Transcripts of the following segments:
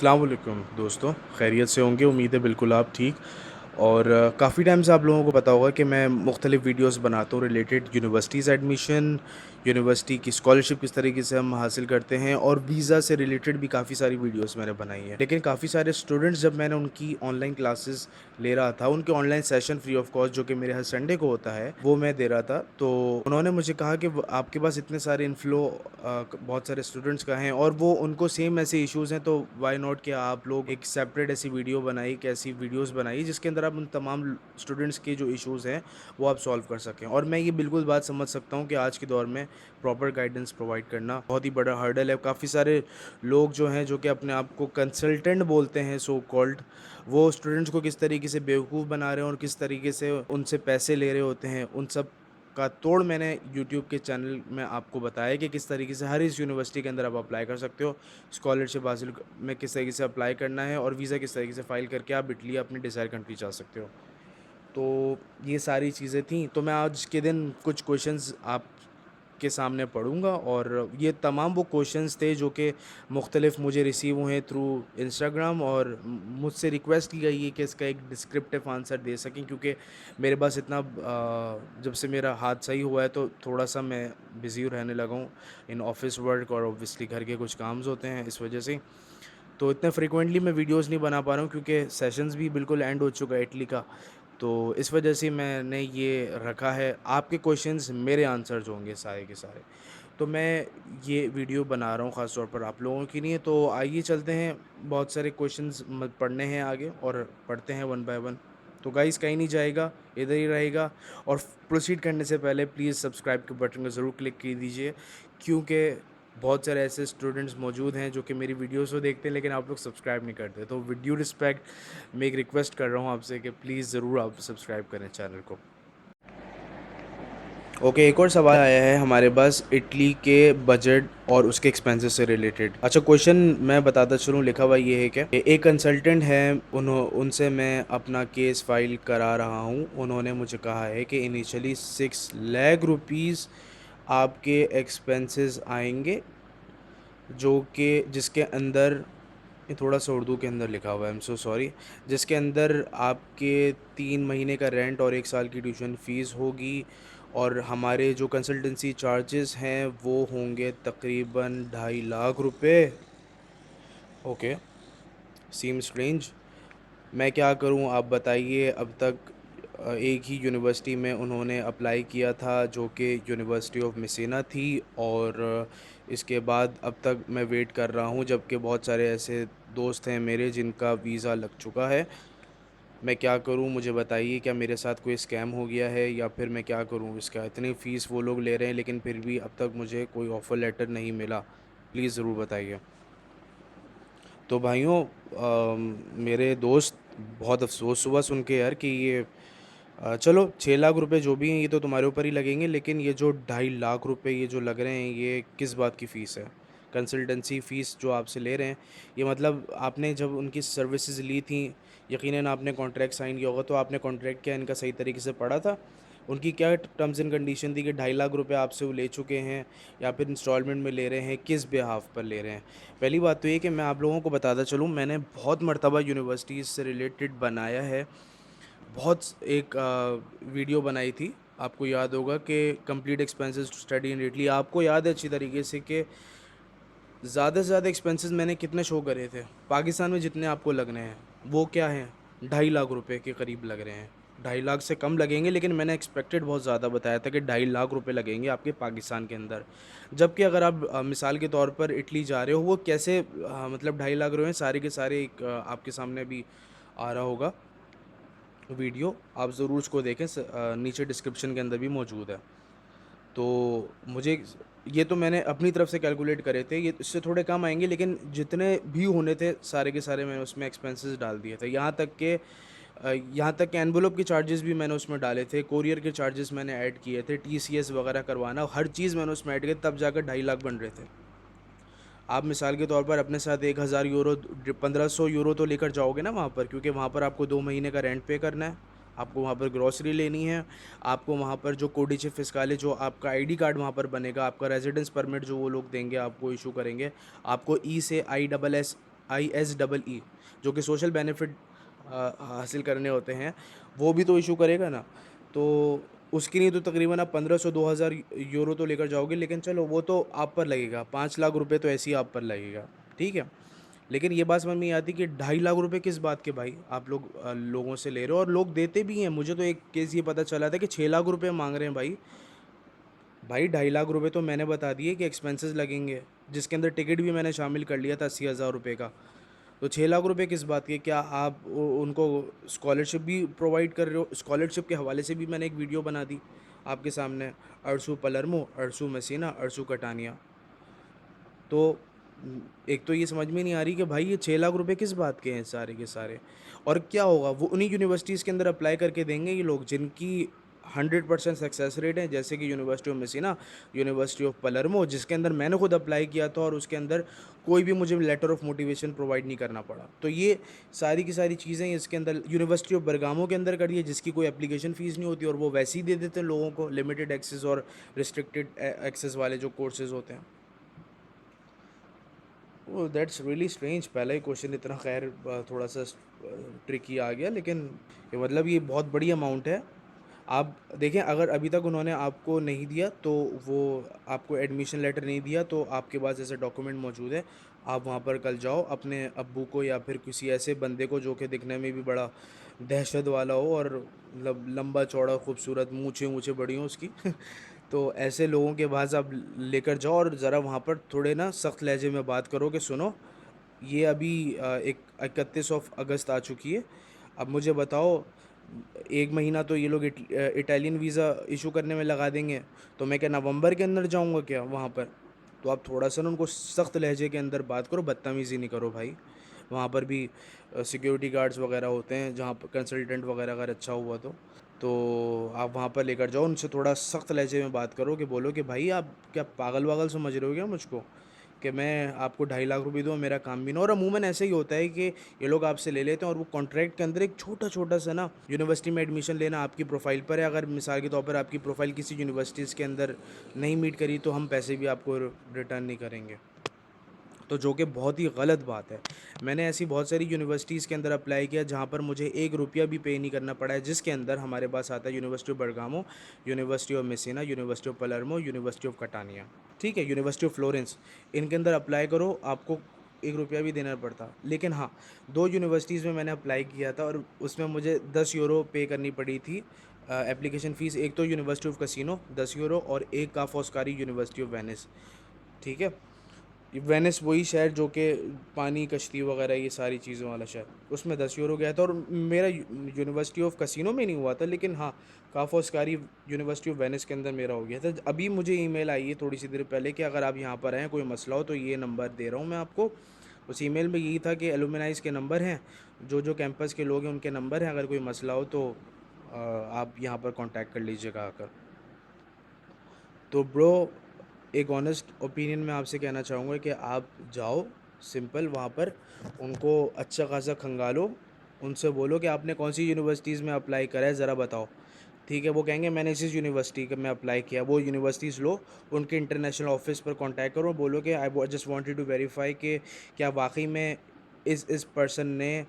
अस्सलाम वालेकुम दोस्तों, खैरियत से होंगे, उम्मीद है बिल्कुल आप ठीक। और काफ़ी टाइम से आप लोगों को पता होगा कि मैं मुख्तलिफ़ वीडियोस बनाता हूँ रिलेटेड यूनिवर्सिटीज़ एडमिशन, यूनिवर्सिटी की स्कॉलरशिप किस तरीके से हम हासिल करते हैं और वीज़ा से रिलेटेड भी काफ़ी सारी वीडियोस मैंने बनाई हैं। लेकिन काफ़ी सारे स्टूडेंट्स जब मैंने उनकी ऑनलाइन क्लासेस ले रहा था, उनके online session free of cost जो कि मेरे हर संडे को होता है, वो मैं दे रहा था। तो उन्होंने मुझे कहा कि व आपके पास इतने सारे इन्फ्लो बहुत सारे स्टूडेंट्स का हैं और वो उनको सेम ऐसे इश्यूज़ हैं, तो व्हाई नॉट कि आप लोग एक सेपरेट ऐसी वीडियो बनाइए, एक ऐसी वीडियोज़ बनाइए जिसके अंदर आप उन तमाम स्टूडेंट्स के जो इश्यूज़ हैं वो आप सॉल्व कर सकें। और मैं ये बिल्कुल बात समझ सकता हूँ कि आज के दौर में प्रॉपर गाइडेंस प्रोवाइड करना बहुत ही बड़ा हर्डल है। काफ़ी सारे लोग जो हैं जो कि अपने आप को कंसल्टेंट बोलते हैं सो कॉल्ड, वो स्टूडेंट्स को किस तरीके से बेवकूफ़ बना रहे हैं और किस तरीके से उनसे पैसे ले रहे होते हैं, उन सब का तोड़ मैंने यूट्यूब के चैनल में आपको बताया कि किस तरीके से हर इस यूनिवर्सिटी के अंदर आप अप्लाई कर सकते हो। स्कॉलरशिप हासिल में किस तरीके से अप्लाई करना है और वीज़ा किस तरीके से फ़ाइल करके आप इटली अपनी डिज़ायर कंट्री जा सकते हो। तो ये सारी चीज़ें थी, तो मैं आज के दिन कुछ क्वेश्चंस आपके सामने पढ़ूँगा और ये तमाम वो क्वेश्चंस थे जो कि मुख्तलिफ़ मुझे रिसीव हुए थ्रू इंस्टाग्राम और मुझसे रिक्वेस्ट की गई है कि इसका एक डिस्क्रिप्टिव आंसर दे सकें, क्योंकि मेरे पास इतना जब से मेरा हाथ सही हुआ है तो थोड़ा-सा मैं बिज़ी रहने लगा हूँ इन ऑफ़िस वर्क और ऑब्वियसली घर के कुछ काम्स होते हैं इस वजह से। तो इतने फ्रीक्वेंटली मैं वीडियोज़ नहीं बना पा रहा हूँ क्योंकि सेशंस भी बिल्कुल एंड हो चुका है इटली का। तो इस वजह से मैंने ये रखा है, आपके क्वेश्चंस मेरे आंसर्स होंगे सारे के सारे। तो मैं ये वीडियो बना रहा हूँ ख़ास तौर पर आप लोगों के लिए, तो आइए चलते हैं। बहुत सारे क्वेश्चंस पढ़ने हैं आगे और पढ़ते हैं वन बाय वन। तो गाइस कहीं नहीं जाएगा, इधर ही रहेगा। और प्रोसीड करने से पहले प्लीज़ सब्सक्राइब के बटन को ज़रूर क्लिक कर दीजिए, क्योंकि बहुत सारे ऐसे स्टूडेंट्स मौजूद हैं जो कि मेरी वीडियोस को देखते हैं लेकिन आप लोग सब्सक्राइब नहीं करते। तो विद ड्यू रिस्पेक्ट मैं एक रिक्वेस्ट कर रहा हूँ आपसे कि प्लीज़ ज़रूर आप सब्सक्राइब करें चैनल को। ओके, एक और सवाल आया है हमारे पास इटली के बजट और उसके एक्सपेंसेस से रिलेटेड। अच्छा, क्वेश्चन मैं बताता चलूँ, लिखा हुआ ये है कि एक कंसल्टेंट है, उनसे मैं अपना केस फाइल करा रहा हूँ। उन्होंने मुझे कहा है कि इनिशियली 6 लाख रुपीज़ आपके एक्सपेंसेस आएंगे, जो कि जिसके अंदर ये थोड़ा-सा उर्दू के अंदर लिखा हुआ है, आई एम सो सॉरी। जिसके अंदर आपके 3 महीने का रेंट और 1 साल की ट्यूशन फ़ीस होगी और हमारे जो कंसल्टेंसी चार्जेस हैं वो होंगे तकरीबन 2.5 लाख रुपए। ओके, सीम स्ट्रेंज। मैं क्या करूं आप बताइए। अब तक एक ही यूनिवर्सिटी में उन्होंने अप्लाई किया था जो कि यूनिवर्सिटी ऑफ मेसिना थी, और इसके बाद अब तक मैं वेट कर रहा हूं, जबकि बहुत सारे ऐसे दोस्त हैं मेरे जिनका वीज़ा लग चुका है। मैं क्या करूं, मुझे बताइए, क्या मेरे साथ कोई स्कैम हो गया है या फिर मैं क्या करूं। इसका इतनी फ़ीस वो लोग ले रहे हैं लेकिन फिर भी अब तक मुझे कोई ऑफ़र लेटर नहीं मिला। प्लीज़ ज़रूर बताइए। तो भाइयों, मेरे दोस्त, बहुत अफ़सोस हुआ सुन के यार कि ये चलो 6 लाख रुपए जो भी हैं ये तो तुम्हारे ऊपर ही लगेंगे, लेकिन ये जो 2.5 लाख रुपए ये जो लग रहे हैं ये किस बात की फ़ीस है? कंसल्टेंसी फ़ीस जो आपसे ले रहे हैं, ये मतलब आपने जब उनकी सर्विसेज़ ली थी, यकीनन आपने कॉन्ट्रैक्ट साइन किया होगा, तो आपने कॉन्ट्रैक्ट क्या इनका सही तरीके से पढ़ा था? उनकी क्या टर्म्स एंड कंडीशन थी कि 2.5 लाख रुपए आपसे वो ले चुके हैं या फिर इंस्टॉलमेंट में ले रहे हैं, किस बिहाफ़ पर ले रहे हैं? पहली बात तो ये कि मैं आप लोगों को बताता चलूँ, मैंने बहुत मर्तबा यूनिवर्सिटीज़ से रिलेटेड बनाया है। बहुत एक वीडियो बनाई थी, आपको याद होगा कि complete expenses to study in Italy. आपको याद है अच्छी तरीके से कि ज़्यादा से ज़्यादा एक्सपेंसेस मैंने कितने शो करे थे पाकिस्तान में जितने आपको लगने हैं, वो क्या हैं, 2.5 लाख रुपए के करीब लग रहे हैं। 2.5 लाख से कम लगेंगे, लेकिन मैंने एक्सपेक्टेड बहुत ज़्यादा बताया था कि 2.5 लाख रुपए लगेंगे आपके पाकिस्तान के अंदर। जबकि अगर आप मिसाल के तौर पर इटली जा रहे हो, वो कैसे मतलब 2.5 लाख रुपए सारे के सारे एक आपके सामने भी आ रहा होगा वीडियो, आप ज़रूर उसको देखें। नीचे डिस्क्रिप्शन के अंदर भी मौजूद है। तो मुझे ये तो मैंने अपनी तरफ से कैलकुलेट करे थे, ये इससे थोड़े कम आएँगे, लेकिन जितने भी होने थे सारे के सारे मैंने उसमें एक्सपेंसेस डाल दिए थे। यहाँ तक के एनवेलप के चार्जेस भी मैंने उसमें डाले थे, कोरियर के चार्जेस मैंने ऐड किए थे, टीसीएस वगैरह करवाना, हर चीज़ मैंने उसमें ऐड की, तब जाकर 2.5 लाख बन रहे थे। आप मिसाल के तौर पर अपने साथ 1,000 यूरो, 1,500 यूरो तो लेकर जाओगे ना वहाँ पर, क्योंकि वहाँ पर आपको 2 महीने का रेंट पे करना है, आपको वहाँ पर ग्रॉसरी लेनी है, आपको वहाँ पर जो कोडिचे फिस्काले, जो आपका आईडी कार्ड वहाँ पर बनेगा, आपका रेजिडेंस परमिट जो वो लोग देंगे, आपको इशू करेंगे, आपको ई से आई डबल एस ISEE, जो कि सोशल बेनिफिट हासिल करने होते हैं, वो भी तो इशू करेगा ना। तो उसके लिए तो तकरीबन आप 1500 2000 यूरो तो लेकर जाओगे, लेकिन चलो वो तो आप पर लगेगा, 5 लाख रुपए तो ऐसे ही आप पर लगेगा, ठीक है। लेकिन ये बात समझ में नहीं आती कि 2.5 लाख रुपए किस बात के भाई आप लोग लोगों से ले रहे हो, और लोग देते भी हैं। मुझे तो एक केस ये पता चला था कि 6 लाख रुपए मांग रहे हैं भाई। भाई 2.5 लाख रुपए तो मैंने बता दिए कि एक्सपेंसेस लगेंगे, जिसके अंदर टिकट भी मैंने शामिल कर लिया था 80,000 रुपये का। तो 6 लाख रुपए किस बात के? क्या आप उनको स्कॉलरशिप भी प्रोवाइड कर रहे हो? स्कॉलरशिप के हवाले से भी मैंने एक वीडियो बना दी आपके सामने, अर्सू पलर्मो, अर्सू मसीना, अर्सू कटानिया। तो एक तो ये समझ में नहीं आ रही कि भाई ये 6 लाख रुपए किस बात के हैं सारे के सारे। और क्या होगा, वो उन्हीं यूनिवर्सिटीज़ के अंदर अप्लाई करके देंगे ये लोग जिनकी 100% सक्सेस रेट है, जैसे कि university of Messina, university of Palermo, जिसके अंदर मैंने खुद अप्लाई किया था और उसके अंदर कोई भी मुझे लेटर ऑफ मोटिवेशन प्रोवाइड नहीं करना पड़ा। तो ये सारी की सारी चीज़ें इसके अंदर यूनिवर्सिटी ऑफ बरगामो के अंदर करी है, जिसकी कोई एप्लीकेशन फ़ीस नहीं होती और वो वैसे ही दे देते हैं लोगों को, लिमिटेड एक्सेस और रिस्ट्रिक्टेड एक्सेस वाले जो कोर्सेज़ होते हैं। वो दैट्स रियली स्ट्रेंज। पहला ही क्वेश्चन इतना खैर थोड़ा सा ट्रिकी आ गया, लेकिन ये मतलब ये बहुत बड़ी अमाउंट है। आप देखें, अगर अभी तक उन्होंने आपको नहीं दिया तो वो आपको एडमिशन लेटर नहीं दिया, तो आपके पास ऐसे डॉक्यूमेंट मौजूद है, आप वहाँ पर कल जाओ अपने अब्बू को या फिर किसी ऐसे बंदे को जो कि दिखने में भी बड़ा दहशत वाला हो और मतलब लंबा चौड़ा खूबसूरत, मूछें मूछें बड़ी हों उसकी तो ऐसे लोगों के पास आप लेकर जाओ और ज़रा वहाँ पर थोड़े ना सख्त लहजे में बात करो कि सुनो, ये अभी एक 31 अगस्त आ चुकी है, अब मुझे बताओ, 1 महीना तो ये लोग इटालियन वीज़ा इशू करने में लगा देंगे, तो मैं क्या नवंबर के अंदर जाऊँगा क्या वहाँ पर? तो आप थोड़ा सा ना उनको सख्त लहजे के अंदर बात करो, बदतमीज़ी नहीं करो भाई। वहाँ पर भी सिक्योरिटी गार्ड्स वगैरह होते हैं, जहाँ पर कंसल्टेंट वगैरह अगर अच्छा हुआ तो आप वहाँ पर लेकर जाओ, उनसे थोड़ा सख्त लहजे में बात करो कि बोलो कि भाई आप क्या पागल वागल समझ रहे हो क्या मुझको, कि मैं आपको 2.5 लाख रुपए दूँ, मेरा काम भी ना। और अमूमन ऐसे ही होता है कि ये लोग आपसे ले लेते हैं और वो कॉन्ट्रैक्ट के अंदर एक छोटा-छोटा सा ना, यूनिवर्सिटी में एडमिशन लेना आपकी प्रोफ़ाइल पर है, अगर मिसाल के तौर पर आपकी प्रोफ़ाइल किसी यूनिवर्सिटीज़ के अंदर नहीं मीट करी, तो हम पैसे भी आपको रिटर्न नहीं करेंगे। तो जो कि बहुत ही गलत बात है। मैंने ऐसी बहुत सारी यूनिवर्सिटीज़ के अंदर अप्लाई किया जहाँ पर मुझे 1 रुपया भी पे नहीं करना पड़ा है, जिसके अंदर हमारे पास आता है university of Bergamo, university of Messina, university of Palermo, university of Catania, ठीक है? यूनिवर्सिटी ऑफ फ्लोरेंस, इनके अंदर अप्लाई करो, आपको 1 रुपया भी देना पड़ता। लेकिन हाँ, 2 यूनिवर्सिटीज़ में मैंने अप्लाई किया था और उसमें मुझे 10 यूरो पे करनी पड़ी थी एप्लीकेशन फ़ीस। एक तो यूनिवर्सिटी ऑफ कैसिनो 10 यूरो और एक का फॉस्कारी यूनिवर्सिटी ऑफ वेनिस, ठीक है? ये वेनिस वही शहर जो कि पानी, कश्ती वगैरह ये सारी चीज़ों वाला शहर, उसमें 10 यूरो गया था और मेरा यूनिवर्सिटी ऑफ कैसीनो में नहीं हुआ था, लेकिन हाँ, काफोस्कारी यूनिवर्सिटी ऑफ वेनिस के अंदर मेरा हो गया था। अभी मुझे ईमेल आई है थोड़ी सी देर पहले कि अगर आप यहाँ पर आएँ, कोई मसला हो तो ये नंबर दे रहा हूँ मैं आपको। उस ईमेल में यही था कि एलुमनाइज के नंबर हैं, जो जो कैंपस के लोग हैं उनके नंबर हैं, अगर कोई मसला हो तो आप यहाँ पर कांटेक्ट कर लीजिएगा आकर। तो ब्रो, एक ऑनेस्ट ओपिनियन मैं आपसे कहना चाहूँगा कि आप जाओ सिंपल वहाँ पर, उनको अच्छा खासा खंगालो, उनसे बोलो कि आपने कौन सी यूनिवर्सिटीज़ में अप्लाई करा है ज़रा बताओ, ठीक है? वो कहेंगे मैंने इस यूनिवर्सिटी में अप्लाई किया, वो यूनिवर्सिटीज़ लो, उनके इंटरनेशनल ऑफिस पर कांटेक्ट करो, बोलो कि I just wanted to verify कि क्या वाकई में इस पर्सन ने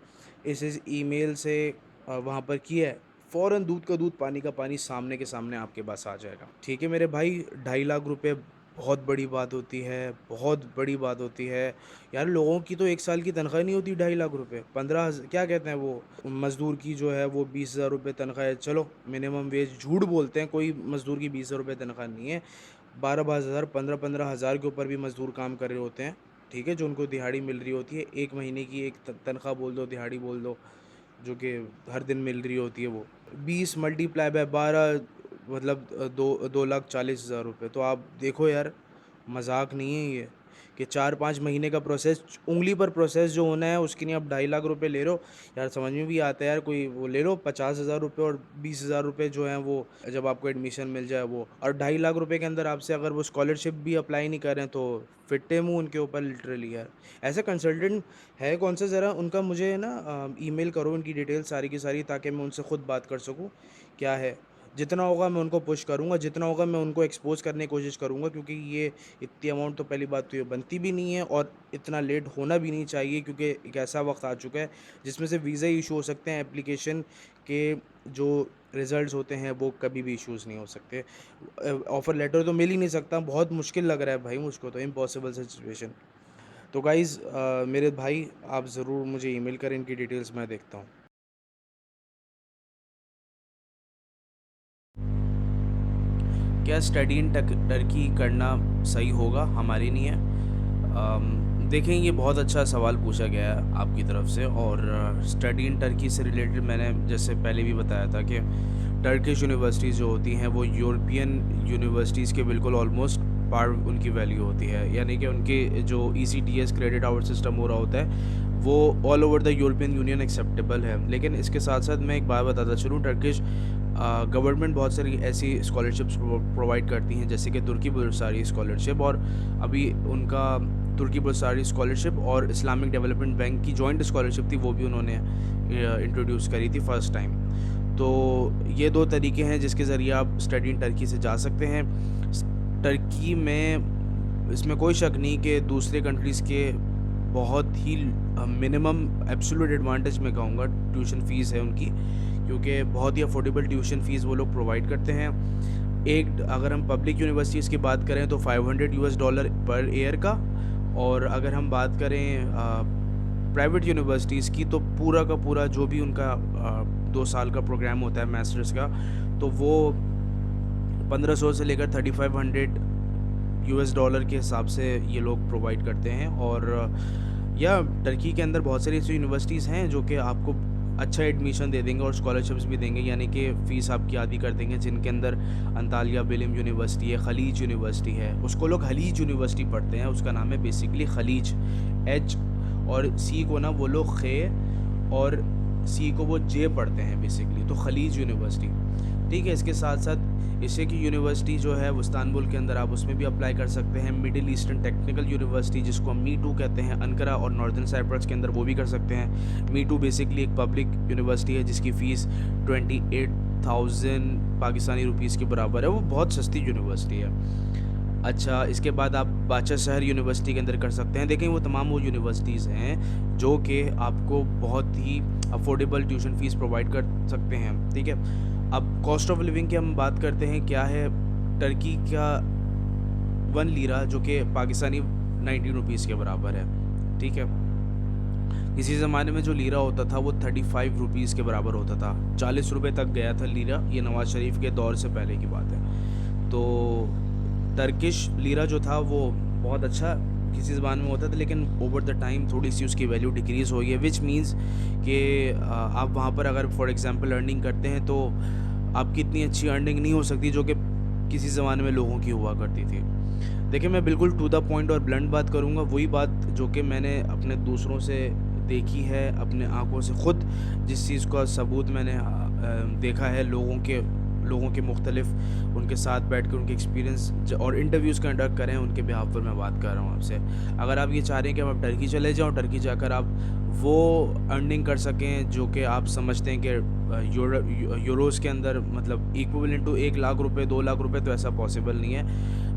इस ईमेल से वहाँ पर किया है। फ़ौरन दूध का दूध पानी का पानी सामने के सामने आपके पास आ जाएगा, ठीक है मेरे भाई? 2.5 लाख रुपए बहुत बड़ी बात होती है, बहुत बड़ी बात होती है यार। लोगों की तो 1 साल की तनख्वाह नहीं होती 2.5 लाख रुपए। 15 क्या कहते हैं वो मज़दूर की जो है वो 20,000 रुपये तनख्वाह है। चलो मिनिमम वेज झूठ बोलते हैं, कोई मज़दूर की 20,000 रुपये तनख्वाह नहीं है। 12-12 हज़ार, 15-15 हज़ार के ऊपर भी मज़दूर काम कर रहे होते हैं, ठीक है? जो उनको दिहाड़ी मिल रही होती है, 1 महीने की एक तनख्वाह बोल दो, दिहाड़ी बोल दो, जो कि हर दिन मिल रही होती है वो 20 मल्टीप्लाई बाय 12, मतलब 2,40,000 रुपये। तो आप देखो यार, मजाक नहीं है ये कि 4-5 महीने का प्रोसेस, उंगली पर प्रोसेस जो होना है उसके लिए आप 2.5 लाख रुपए ले रहे हो। यार समझ में भी आता है यार, कोई वो ले लो 50,000 रुपये और 20,000 रुपये जो हैं वो जब आपको एडमिशन मिल जाए वो, और 2.5 लाख रुपए के अंदर आपसे अगर वो स्कॉलरशिप भी अप्लाई नहीं कर रहे हैं तो फिट्टे मुँह उनके ऊपर लिटरली यार। ऐसे कंसल्टेंट है कौन सा, ज़रा उनका मुझे ना ईमेल करो, उनकी डिटेल सारी की सारी, ताकि मैं उनसे ख़ुद बात कर सकूँ क्या है। जितना होगा मैं उनको पुश करूँगा, जितना होगा मैं उनको एक्सपोज़ करने की कोशिश करूँगा, क्योंकि ये इतनी अमाउंट तो पहली बात तो ये बनती भी नहीं है और इतना लेट होना भी नहीं चाहिए, क्योंकि एक ऐसा वक़्त आ चुका है जिसमें से वीज़ा ही इश्यू हो सकते हैं, एप्लीकेशन के जो रिज़ल्ट्स होते हैं वो कभी भी इश्यूज़ नहीं हो सकते। ऑफ़र लेटर तो मिल ही नहीं सकता, बहुत मुश्किल लग रहा है भाई मुझको तो, इम्पॉसिबल सिचुएशन। तो गाइज़ मेरे भाई आप ज़रूर मुझे ईमेल करें, इनकी डिटेल्स मैं देखता हूँ। क्या स्टडी इन टर्की करना सही होगा हमारे लिए? देखें, ये बहुत अच्छा सवाल पूछा गया है आपकी तरफ से। और स्टडी इन टर्की से रिलेटेड मैंने जैसे पहले भी बताया था कि टर्किश यूनिवर्सिटीज़ जो होती हैं वो यूरोपियन यूनिवर्सिटीज़ के बिल्कुल ऑलमोस्ट पार उनकी वैल्यू होती है, यानी कि उनके जो ECTS क्रेडिट आवर सिस्टम हो रहा होता है वो all over the European union acceptable है। लेकिन इसके साथ साथ मैं एक बात बताता चलूँ, टर्किश गवर्नमेंट बहुत सारी ऐसी स्कॉलरशिप्स प्रोवाइड करती हैं, जैसे कि तुर्की बुर्सारी स्कॉलरशिप, और अभी उनका तुर्की बुर्सारी स्कॉलरशिप और इस्लामिक डेवलपमेंट बैंक की जॉइंट स्कॉलरशिप थी, वो भी उन्होंने इंट्रोड्यूस करी थी फर्स्ट टाइम। तो ये 2 तरीके हैं जिसके ज़रिए आप स्टडी इन टर्की से जा सकते हैं। टर्की में इसमें कोई शक नहीं कि दूसरे कंट्रीज़ के बहुत ही मिनिमम एब्सोल्यूट एडवांटेज मैं कहूँगा ट्यूशन फ़ीस है उनकी, क्योंकि बहुत ही अफोर्डेबल ट्यूशन फ़ीस वो लोग प्रोवाइड करते हैं। एक अगर हम पब्लिक यूनिवर्सिटीज़ की बात करें तो $500 पर ईयर का, और अगर हम बात करें प्राइवेट यूनिवर्सिटीज़ की तो पूरा का पूरा जो भी उनका 2 साल का प्रोग्राम होता है मास्टर्स का, तो वो 1500 से लेकर $3500 के हिसाब से ये लोग प्रोवाइड करते हैं। और या टर्की के अंदर बहुत सारी ऐसी यूनिवर्सिटीज़ हैं जो कि आपको अच्छा एडमिशन दे देंगे और स्कॉलरशिप्स भी देंगे, यानी कि फ़ीस आपकी आधी कर देंगे, जिनके अंदर अंतालिया बिलिम यूनिवर्सिटी है, खलीज यूनिवर्सिटी है, उसको लोग खलीज यूनिवर्सिटी पढ़ते हैं, उसका नाम है बेसिकली खलीज, एच और सी को ना वो लोग खे और सी को वो जे पढ़ते हैं बेसिकली, तो खलीज यूनिवर्सिटी। ठीक है, इसके साथ साथ एशिया की यूनिवर्सिटी जो है वो इस्तांबुल के अंदर, आप उसमें भी अप्लाई कर सकते हैं। मिडिल ईस्टर्न टेक्निकल यूनिवर्सिटी जिसको हम मी टू कहते हैं, अनकरा और नॉर्दर्न साइप्रस के अंदर, वो भी कर सकते हैं। मी टू बेसिकली एक पब्लिक यूनिवर्सिटी है जिसकी फ़ीस 28,000 पाकिस्तानी रुपीज़ के बराबर है, वो बहुत सस्ती यूनिवर्सिटी है। अच्छा, इसके बाद आप बादशाह शहर यूनिवर्सिटी के अंदर कर सकते हैं। देखें, वो तमाम वो यूनिवर्सिटीज़ हैं जो कि आपको बहुत ही अफोर्डेबल ट्यूशन फ़ीस प्रोवाइड कर सकते हैं, ठीक है। अब कॉस्ट ऑफ लिविंग की हम बात करते हैं, क्या है टर्की का 1 लीरा जो कि पाकिस्तानी 90 रुपीज़ के बराबर है, ठीक है। किसी ज़माने में जो लीरा होता था वो 35 रुपीज़ के बराबर होता था, 40 रुपये तक गया था लीरा, ये नवाज़ शरीफ के दौर से पहले की बात है। तो टर्किश लीरा जो था वो बहुत अच्छा किसी ज़बान में होता था, लेकिन ओवर द टाइम थोड़ी-सी उसकी वैल्यू डिक्रीज़ हुई है, व्हिच मीन्स कि आप वहाँ पर अगर फॉर एग्ज़ाम्पल अर्निंग करते हैं तो आपकी इतनी अच्छी अर्निंग नहीं हो सकती जो कि किसी ज़माने में लोगों की हुआ करती थी। देखिए, मैं बिल्कुल टू द पॉइंट और ब्लंट बात करूँगा, वही बात जो कि मैंने अपने दूसरों से देखी है, अपने आँखों से खुद जिस चीज़ का सबूत मैंने देखा है लोगों के मुख्तलिफ उनके साथ बैठ के उनके एक्सपीरियंस और इंटरव्यूज़ कंडक्ट करें, उनके बिहाफ़ पर मैं बात कर रहा हूँ आपसे। अगर आप ये चाह रहे हैं कि हम अब टर्की चले जाओ, टर्की जाकर आप वो अर्निंग कर सकें जो कि आप समझते हैं कि यूरोज़ के अंदर मतलब इक्विवेलेंट टू 1 लाख रुपए, 2 लाख रुपए, तो ऐसा पॉसिबल नहीं है।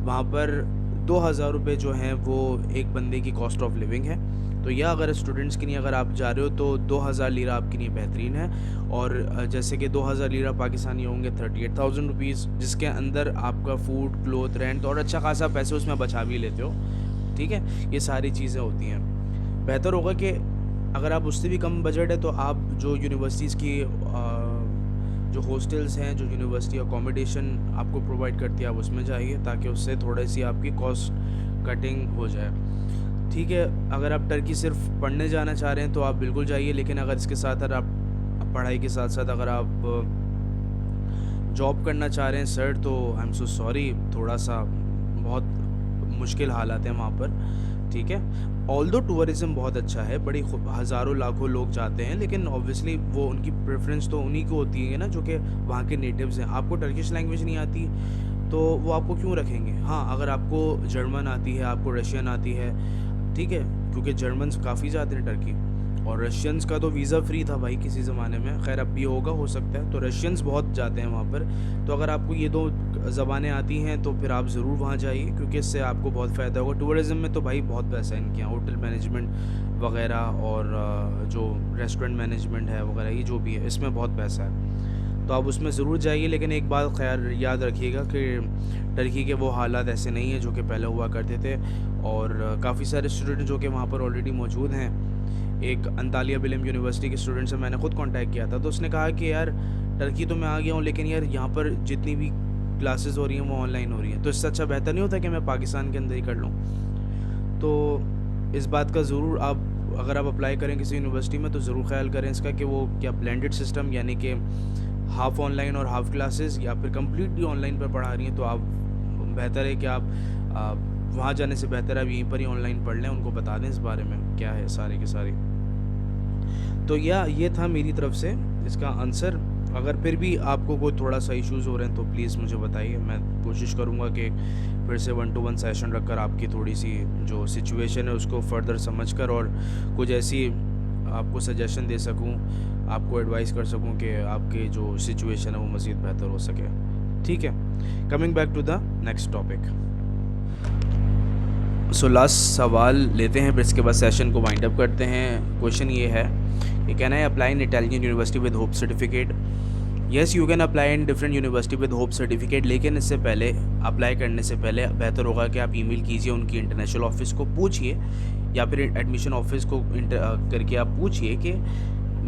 वहाँ पर 2,000 रुपये जो हैं वो एक बंदे की कॉस्ट ऑफ लिविंग है। तो या अगर स्टूडेंट्स के लिए अगर आप जा रहे हो तो 2,000 लीरा आपके लिए बेहतरीन है। और जैसे कि 2,000 लीरा पाकिस्तानी होंगे 38,000 रुपीज़, जिसके अंदर आपका फूड, क्लोथ, रेंट और अच्छा खासा पैसे उसमें बचा भी लेते हो, ठीक है। ये सारी चीज़ें होती हैं। बेहतर होगा कि अगर आप उससे भी कम बजट है तो आप जो यूनिवर्सिटीज़ की जो हॉस्टल्स हैं, जो यूनिवर्सिटी अकोमोडेशन आपको प्रोवाइड करती है, आप उसमें जाइए ताकि उससे थोड़ी-सी आपकी कॉस्ट कटिंग हो जाए। ठीक है, अगर आप टर्की सिर्फ़ पढ़ने जाना चाह रहे हैं तो आप बिल्कुल जाइए, लेकिन अगर इसके साथ अगर आप पढ़ाई के साथ-साथ अगर आप जॉब करना चाह रहे हैं सर, तो आई एम सो सॉरी, थोड़ा-सा बहुत मुश्किल हालात हैं वहाँ पर, ठीक है। ऑल्दो टूरिज़्म बहुत अच्छा है, बड़ी हज़ारों लाखों लोग जाते हैं, लेकिन ऑब्वियसली वो उनकी प्रेफ़रेंस तो उन्हीं को होती है ना जो कि वहाँ के नेटिव्स हैं। आपको टर्किश लैंग्वेज नहीं आती, तो वो आपको क्यों रखेंगे? हाँ, अगर आपको जर्मन आती है, आपको रशियन आती है, ठीक है, क्योंकि जर्मन्स काफ़ी जाते हैं टर्की, और रशियंस का तो वीज़ा फ्री था भाई किसी ज़माने में, खैर अब भी होगा, हो सकता है। तो रशियंस बहुत जाते हैं वहाँ पर। तो अगर आपको ये 2 ज़बानें आती हैं तो फिर आप ज़रूर वहाँ जाइए, क्योंकि इससे आपको बहुत फ़ायदा होगा। टूरिज़्म में तो भाई बहुत पैसा है इनके यहाँ, होटल मैनेजमेंट वग़ैरह और जो रेस्टोरेंट मैनेजमेंट है वग़ैरह, ये जो भी है इसमें बहुत पैसा है। तो आप उसमें ज़रूर जाइए, लेकिन एक बात ख़ैर याद रखिएगा कि टर्की के वो हालात ऐसे नहीं हैं जो कि पहले हुआ करते थे। और काफ़ी सारे स्टूडेंट जो कि वहाँ पर ऑलरेडी मौजूद हैं, एक अंतालिया बिलिम यूनिवर्सिटी के स्टूडेंट से मैंने खुद कांटेक्ट किया था, तो उसने कहा कि यार टर्की तो मैं आ गया हूँ, लेकिन यार यहाँ पर जितनी भी क्लासेस हो रही हैं वो ऑनलाइन हो रही हैं, तो इससे अच्छा बेहतर नहीं होता कि मैं पाकिस्तान के अंदर ही कर लूँ। तो इस बात का ज़रूर आप, अगर आप अप्लाई करें किसी यूनिवर्सिटी में, तो ज़रूर ख्याल करें इसका कि वो क्या ब्लेंडेड सिस्टम, यानी कि हाफ़ ऑनलाइन और हाफ़ क्लासेस, या फिर कम्प्लीटली ऑनलाइन पर पढ़ा रही हैं। तो आप, बेहतर है कि आप वहाँ जाने से बेहतर है आप यहीं पर ही ऑनलाइन पढ़ लें, उनको बता दें इस बारे में क्या है सारे के सारे। तो या ये था मेरी तरफ से इसका आंसर। अगर फिर भी आपको कोई थोड़ा सा इश्यूज़ हो रहे हैं तो प्लीज़ मुझे बताइए, मैं कोशिश करूँगा कि फिर से 1 टू 1 सेशन रखकर आपकी थोड़ी-सी जो सिचुएशन है उसको फर्दर समझकर और कुछ ऐसी आपको सजेशन दे सकूँ, आपको एडवाइस कर सकूँ कि आपकी जो सिचुएशन है वो मज़ीद बेहतर हो सके। ठीक है? Coming back to the next topic. So last सवाल लेते हैं, फिर इसके बाद सेशन को वाइंड अप करते हैं। क्वेश्चन ये है कि can I apply in Italian university with hope certificate? Yes, you can apply in different university with hope certificate, लेकिन इससे पहले, अप्लाई करने से पहले बेहतर होगा कि आप ईमेल कीजिए उनकी इंटरनेशनल ऑफिस को, पूछिए, या फिर एडमिशन ऑफिस को करके आप पूछिए कि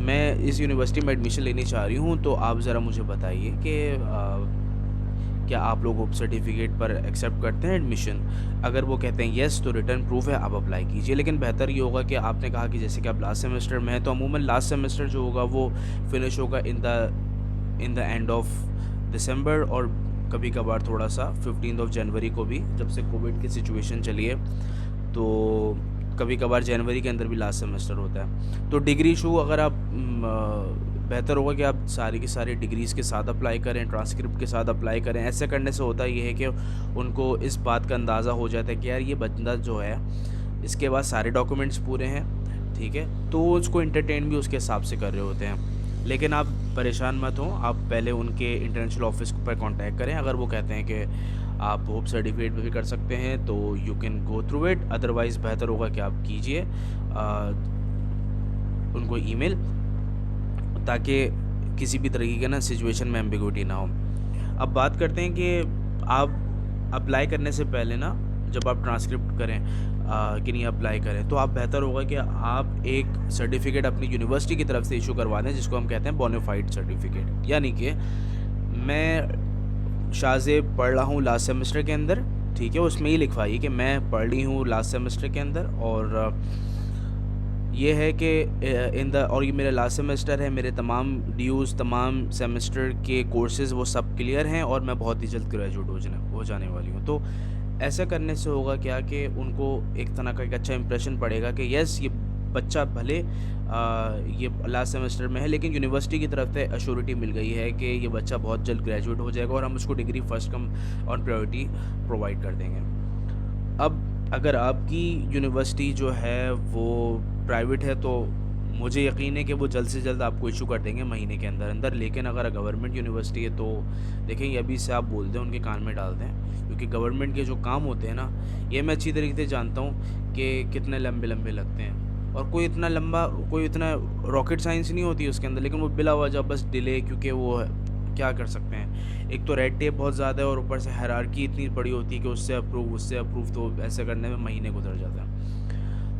मैं इस यूनिवर्सिटी में एडमिशन लेनी चाह रही हूँ, तो आप ज़रा मुझे बताइए कि क्या आप लोग होप सर्टिफिकेट पर एक्सेप्ट करते हैं एडमिशन? अगर वो कहते हैं येस, तो रिटर्न प्रूफ है, आप अप्लाई कीजिए। लेकिन बेहतर ये होगा कि आपने कहा कि जैसे कि आप लास्ट सेमेस्टर में हैं, तो अमूमन लास्ट सेमेस्टर जो होगा वो फिनिश होगा in the end of December, और कभी कभार थोड़ा सा 15 ऑफ जनवरी को भी, जब से कोविड की सिचुएशन चली है, तो कभी कभार जनवरी के अंदर भी लास्ट सेमेस्टर होता है। तो डिग्री इशू, अगर आप बेहतर होगा कि आप सारी की सारी डिग्रीज़ के साथ अप्लाई करें, ट्रांसक्रिप्ट के साथ अप्लाई करें। ऐसे करने से होता ये है कि उनको इस बात का अंदाज़ा हो जाता है कि यार ये बंदा जो है, इसके पास सारे डॉक्यूमेंट्स पूरे हैं, ठीक है, तो वो उसको एंटरटेन भी उसके हिसाब से कर रहे होते हैं। लेकिन आप परेशान मत हों, आप पहले उनके इंटरनेशनल ऑफिस पर कांटेक्ट करें। अगर वो कहते हैं कि आप होप सर्टिफिकेट भी कर सकते हैं, तो you can go through it, otherwise बेहतर होगा कि आप कीजिए उनको ईमेल, ताकि किसी भी तरीके का ना सिचुएशन में एम्बिग्विटी ना हो। अब बात करते हैं कि आप अप्लाई करने से पहले ना, जब आप ट्रांसक्रिप्ट करें कि नहीं अप्लाई करें, तो आप, बेहतर होगा कि आप एक सर्टिफिकेट अपनी यूनिवर्सिटी की तरफ से इशू करवा दें, जिसको हम कहते हैं बोनाफाइड सर्टिफिकेट। यानी कि मैं शाहज़ेब पढ़ रहा हूँ लास्ट सेमेस्टर के अंदर, ठीक है, उसमें ये लिखवाइए कि मैं पढ़ रही हूँ लास्ट सेमेस्टर के अंदर, और ये है कि और ये मेरा लास्ट सेमेस्टर है, मेरे तमाम ड्यूज़, तमाम सेमेस्टर के कोर्सेज़ वो सब क्लियर हैं, और मैं बहुत ही जल्द ग्रेजुएट हो जाने वाली हूँ। तो ऐसा करने से होगा क्या कि उनको एक तरह का एक अच्छा इंप्रेशन पड़ेगा कि यस, ये बच्चा भले ये लास्ट सेमेस्टर में है, लेकिन यूनिवर्सिटी की तरफ से अश्योरिटी मिल गई है कि ये बच्चा बहुत जल्द ग्रेजुएट हो जाएगा, और हम उसको degree first come on priority provide कर देंगे। अब अगर आपकी यूनिवर्सिटी जो है वो प्राइवेट है, तो मुझे यकीन है कि वो जल्द से जल्द आपको इशू कर देंगे महीने के अंदर अंदर। लेकिन अगर गवर्नमेंट यूनिवर्सिटी है, तो देखें, ये अभी से आप बोल दें, उनके कान में डाल दें, क्योंकि गवर्नमेंट के जो काम होते हैं ना, ये मैं अच्छी तरीके से जानता हूँ कि कितने लंबे लंबे लगते हैं, और कोई इतना रॉकेट साइंस नहीं होती उसके अंदर, लेकिन वो बिला वजह बस डिले, क्योंकि वो क्या कर सकते हैं, एक तो रेड टेप बहुत ज़्यादा है, और ऊपर से हायरार्की इतनी बड़ी होती है कि उससे अप्रूव, तो ऐसे करने में महीने गुजर जाते हैं।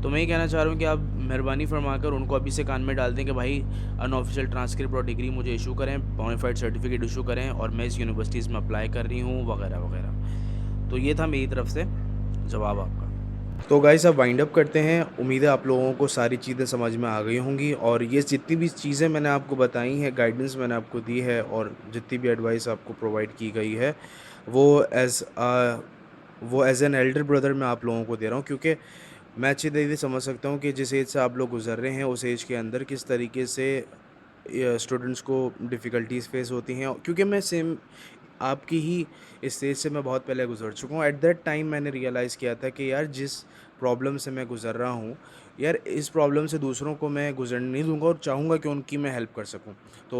तो मैं ये कहना चाह रहा हूँ कि आप मेहरबानी फरमाकर उनको अभी से कान में डाल दें कि भाई अनऑफिशियल ट्रांसक्रिप्ट और डिग्री मुझे इशू करें, बोनाफाइड सर्टिफिकेट इशू करें, और मैं इस यूनिवर्सिटीज़ में अप्लाई कर रही हूँ, वगैरह वगैरह। तो ये था मेरी तरफ से जवाब आपका। तो गाइस, अब वाइंड अप करते हैं। उम्मीद है आप लोगों को सारी चीज़ें समझ में आ गई होंगी, और ये जितनी भी चीज़ें मैंने आपको बताई हैं, गाइडेंस मैंने आपको दी है, और जितनी भी एडवाइस आपको प्रोवाइड की गई है, वो एज़ एन एल्डर ब्रदर मैं आप लोगों को दे रहा हूँ, क्योंकि मैं अच्छी तरीके से समझ सकता हूँ कि जिस एज से आप लोग गुजर रहे हैं, उस एज के अंदर किस तरीके से स्टूडेंट्स को डिफ़िकल्टीज़ फेस होती हैं, क्योंकि मैं सेम आपकी ही इस स्टेज से मैं बहुत पहले गुजर चुका हूँ। एट दैट टाइम मैंने रियलाइज़ किया था कि यार जिस प्रॉब्लम से मैं गुज़र रहा हूँ, यार इस प्रॉब्लम से दूसरों को मैं गुजरने नहीं दूंगा और चाहूँगा कि उनकी मैं हेल्प कर सकूँ। तो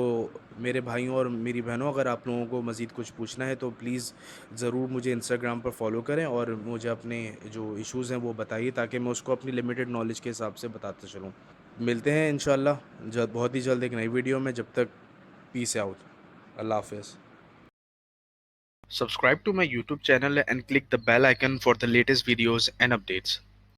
मेरे भाइयों और मेरी बहनों, अगर आप लोगों को मज़ीद कुछ पूछना है तो प्लीज़ ज़रूर मुझे इंस्टाग्राम पर फॉलो करें और मुझे अपने जो इश्यूज़ हैं वो बताइए, ताकि मैं उसको अपनी लिमिटेड नॉलेज के हिसाब से बताता चलूँ। मिलते हैं इंशाल्लाह बहुत ही जल्द एक नई वीडियो में। जब तक पीस आउट। अल्लाह हाफिज़। Subscribe to my YouTube channel and click the bell icon for the latest videos and updates.